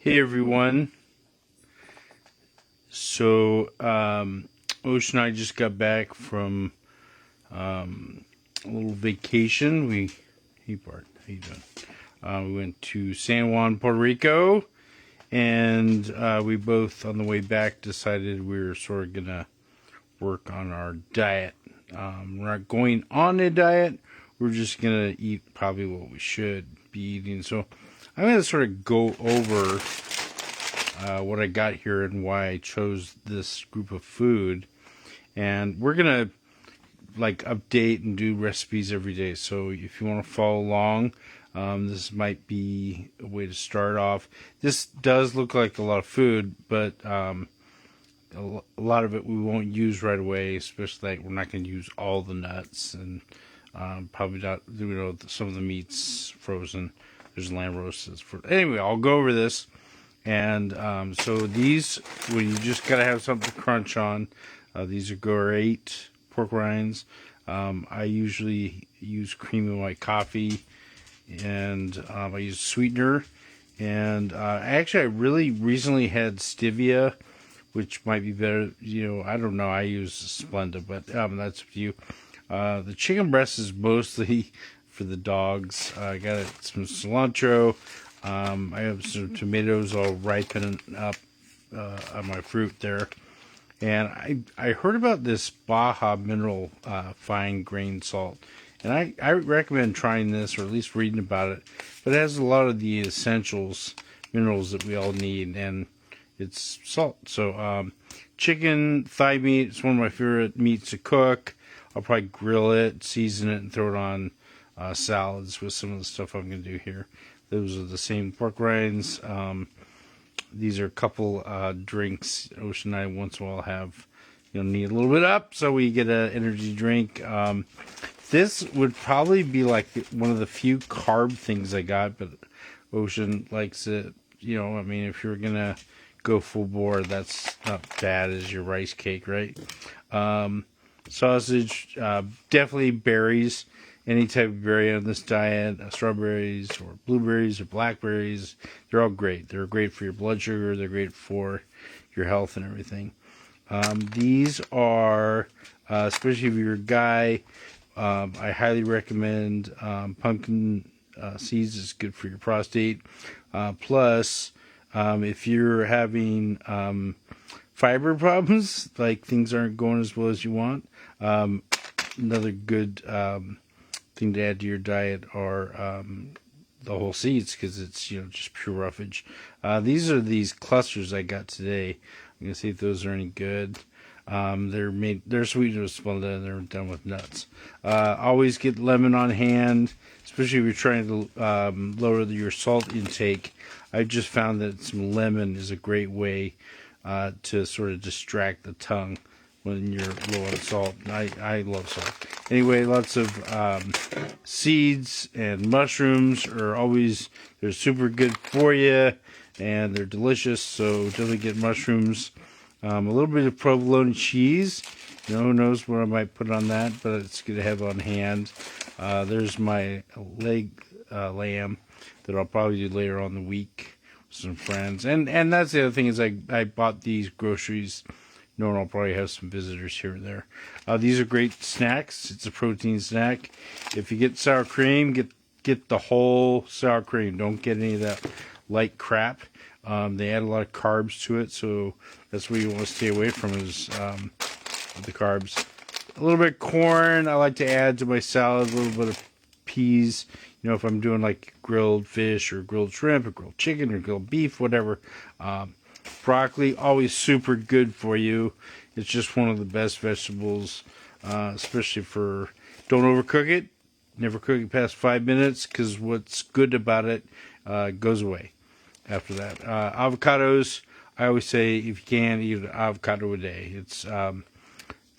Hey everyone. Ocean and I just got back from a little vacation. Hey Bart, how you doing? We went to San Juan, Puerto Rico, and we both on the way back decided we were sort of gonna work on our diet. We're not going on a diet. We're just gonna eat probably what we should be eating. So I'm gonna sort of go over what I got here and why I chose this group of food. And we're gonna update and do recipes every day. So if you want to follow along, this might be a way to start off. This does look like a lot of food, but a lot of it we won't use right away. Especially we're not going to use all the nuts and probably not. Some of the meats frozen. There's lamb roasts. Anyway, I'll go over this. And so these, when you just gotta have something to crunch on, these are great pork rinds. I usually use cream in my coffee, and I use sweetener. And I really recently had stevia, which might be better. I don't know. I use Splenda, but that's up to you. The chicken breast is mostly for the dogs. I got some cilantro. I have some tomatoes all ripening up on my fruit there. And I heard about this Baja Mineral fine grain salt. And I recommend trying this, or at least reading about it. But it has a lot of the essentials, minerals that we all need, and it's salt. So chicken thigh meat is one of my favorite meats to cook. I'll probably grill it, season it, and throw it on salads with some of the stuff I'm going to do here. Those are the same pork rinds. These are a couple drinks Ocean and I once in a while have. Need a little bit up, so we get an energy drink. This would probably be like one of the few carb things I got, but Ocean likes it. If you're going to go full bore, that's not bad as your rice cake, right? Sausage, definitely berries. Any type of berry on this diet, strawberries or blueberries or blackberries, they're all great. They're great for your blood sugar. They're great for your health and everything. These are, especially if you're a guy, I highly recommend pumpkin seeds. It's good for your prostate. Plus, if you're having fiber problems, like things aren't going as well as you want, another good thing to add to your diet are the whole seeds, because it's just pure roughage. These are these clusters I got today. I'm gonna see if those are any good. They're sweetened with Splenda, and they're done with nuts. Always get lemon on hand, especially if you're trying to lower your salt intake. I've just found that some lemon is a great way to sort of distract the tongue when you're low on salt. I love salt. Anyway, lots of seeds and mushrooms they're super good for you, and they're delicious. So definitely get mushrooms. A little bit of provolone cheese. Who knows what I might put on that, but it's good to have on hand. There's my leg lamb that I'll probably do later on the week with some friends. And that's the other thing is I bought these groceries. I'll probably have some visitors here and there. These are great snacks. It's a protein snack. If you get sour cream, get the whole sour cream. Don't get any of that light crap. They add a lot of carbs to it, so that's what you want to stay away from is the carbs. A little bit of corn I like to add to my salad. A little bit of peas. If I'm doing like grilled fish or grilled shrimp or grilled chicken or grilled beef, whatever. Broccoli, always super good for you. It's just one of the best vegetables, especially don't overcook it. Never cook it past 5 minutes, because what's good about it goes away after that. Avocados, I always say if you can, eat an avocado a day. It's the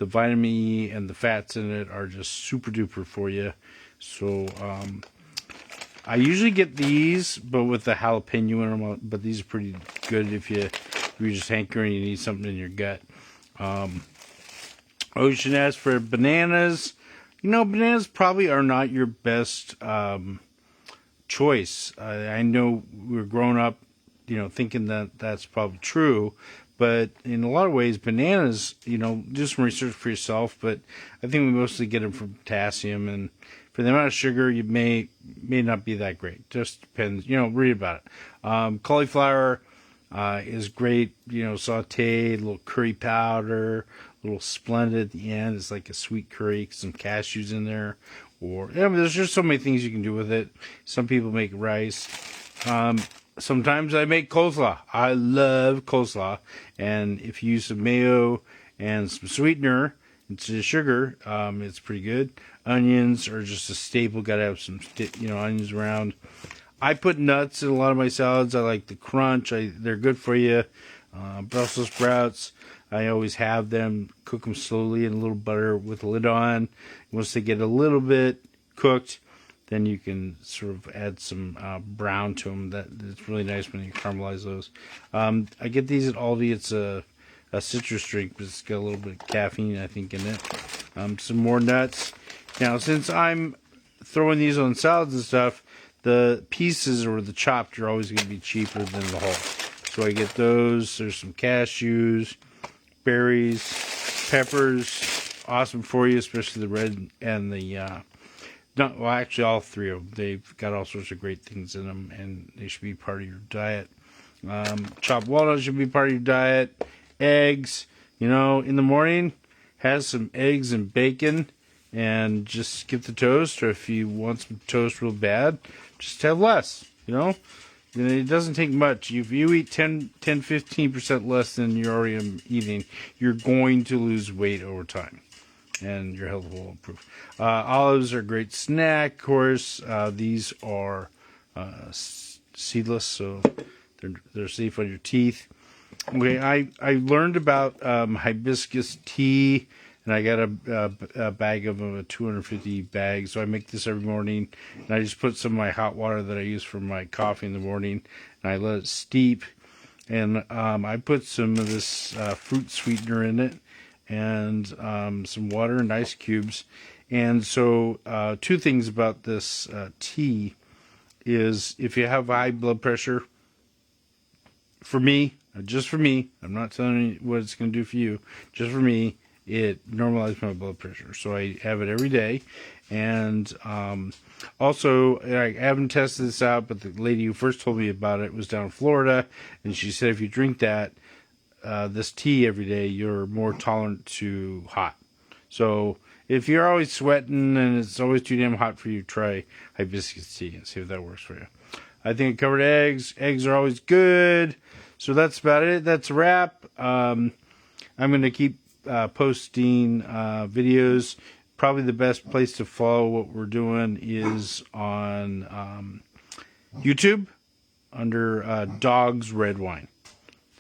vitamin E and the fats in it are just super duper for you. So I usually get these, but with the jalapeno in them. But these are pretty good if you're just hankering, you need something in your gut. Ocean asked for bananas. Bananas probably are not your best choice. I know we were growing up thinking that that's probably true. But in a lot of ways, bananas, do some research for yourself. But I think we mostly get them from potassium, and for the amount of sugar, you may not be that great. Just depends. Read about it. Cauliflower is great. Sauteed, a little curry powder, a little Splendid at the end. It's like a sweet curry, some cashews in there. Or there's just so many things you can do with it. Some people make rice. Sometimes I make coleslaw. I love coleslaw. And if you use some mayo and some sweetener instead of sugar, it's pretty good. Onions are just a staple. Got to have some, onions around. I put nuts in a lot of my salads. I like the crunch. They're good for you. Brussels sprouts, I always have them. Cook them slowly in a little butter with the lid on. Once they get a little bit cooked, then you can sort of add some brown to them. It's really nice when you caramelize those. I get these at Aldi. It's a citrus drink, but it's got a little bit of caffeine, I think, in it. Some more nuts. Now, since I'm throwing these on salads and stuff, the pieces or the chopped are always going to be cheaper than the whole. So I get those. There's some cashews, berries, peppers. Awesome for you, especially the red and the... actually all three of them. They've got all sorts of great things in them, and they should be part of your diet. Chopped walnuts should be part of your diet. Eggs, in the morning, have some eggs and bacon, and just skip the toast. Or if you want some toast real bad, just have less. It doesn't take much. If you eat 15% less than you're already eating, you're going to lose weight over time, and your health will improve. Olives are a great snack, of course. These are seedless, so they're safe on your teeth. Okay, I learned about hibiscus tea, and I got a bag of them, a 250 bag. So I make this every morning, and I just put some of my hot water that I use for my coffee in the morning, and I let it steep. And I put some of this fruit sweetener in it, and some water and ice cubes. And so two things about this tea is if you have high blood pressure, just for me, I'm not telling you what it's going to do for you, just for me, it normalizes my blood pressure. So I have it every day. And also, I haven't tested this out, but the lady who first told me about it was down in Florida, and she said if you drink this tea every day, you're more tolerant to hot. So if you're always sweating and it's always too damn hot for you, try hibiscus tea and see if that works for you. I think I covered eggs. Eggs are always good. So that's about it. That's a wrap. I'm going to keep posting videos. Probably the best place to follow what we're doing is on YouTube under Dogs Red Wine.